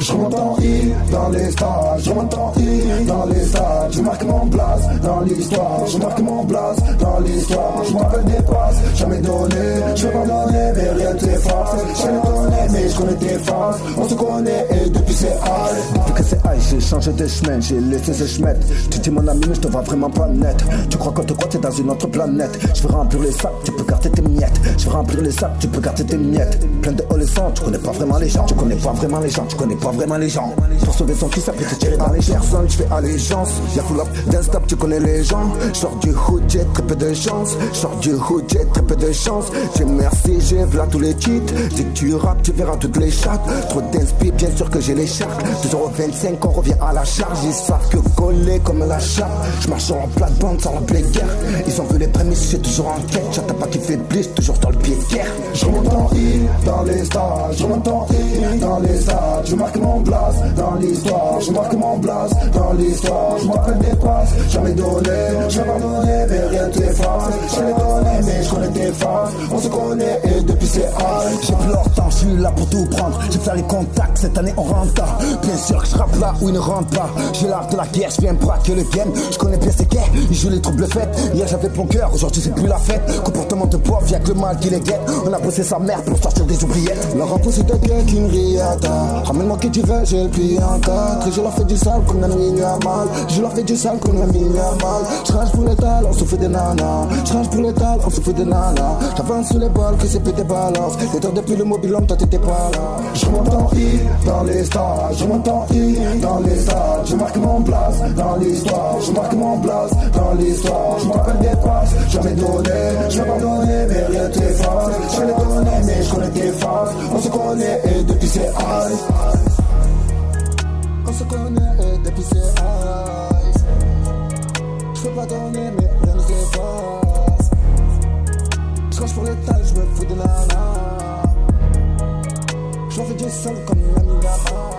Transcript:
Je remonte en I dans les stades, je remonte en I dans les stades. Je marque mon place dans l'histoire, je marque mon place dans l'histoire. Je m'appelle des passes, jamais donné, je vais pas donner mais rien t'efface. Je l'ai donné mais je connais tes faces, on se connaît et depuis c'est high. Depuis que c'est high, j'ai changé de chemin, j'ai laissé ce chemin. Tu dis mon ami mais je te vois vraiment pas net. Tu crois qu'on te croit, t'es dans une autre planète. Je vais remplir les sacs, tu peux garder tes miettes. Je vais remplir les sacs, tu peux garder tes miettes. Plein de hauts et sans, tu connais pas vraiment les gens. Tu connais pas vraiment les gens, tu connais pas vraiment les gens. Pour sauver son fils, ça peut te tirer dans les personnes, je fais allégeance. Y'a full up, d'un stop, tu connais les gens. J'sors du hood, j'ai très peu de chance. J'sors du hood, j'ai très peu de chance. J'ai merci, j'ai v'là tous les cheats. Dès que tu rappes, tu verras toutes les chattes. Trop d'inspi, bien sûr que j'ai les charques. 2,25€, on revient à la charge. Ils savent que coller comme la chape. J'marche sur la plate-bande sans la guerre. Ils ont vu les prémices, j'ai toujours en tête. J'attends pas qui fait blitz, toujours dans le pied de guerre. Je remonte en I dans les stades, je remonte en I dans les stades. Je marque mon place dans l'histoire, je marque mon place dans l'histoire. Je m'appelle des passes, jamais donné, je vais pas donner mais rien t'efface. Je l'ai donné mais je connais tes faces, on se connaît et depuis c'est high. J'ai plus leur temps, je suis là pour tout prendre. J'ai fait les contacts, cette année on rentre pas. Bien sûr que je rappe là où ils ne rentrent pas. J'ai l'art de la guerre, je viens braquer le game. Je connais bien ces guerres, ils jouent les troubles fêtes. Hier j'avais bon cœur, aujourd'hui c'est plus la fête. Comportement de pauvre, y'a que le mal qui les guette. On a bossé sa mère pour sortir des oubliettes. Leur imposé de gueule qu'une riata. Ramène-moi qui tu veux, j'ai le pied en quatre. Je leur fais du sale comme la nuit à mal. Je leur fais du sale comme la nuit à mal. Je rage pour l'étal, on se fait des nanas. Je rage pour l'étal, on se fait des nanas. J'avance sous les balles, que c'est pété balance. Les temps depuis le mobile homme, toi t'étais pas là. Je remonte en I dans les stades, je remonte en I dans les stades. Je marque mon place dans l'histoire, je marque mon place dans l'histoire. Je m'appelle des passes, jamais donné, je vais pas donner mais rien t'efface. Je l'ai donné mais je connais tes faces, on se connaît et depuis c'est high. On se connaît et depuis c'est high. Je peux pas donner mais rien ne s'efface. Je crache pour l'étal, je me fous de nana. Je fais du sol comme la Miramar.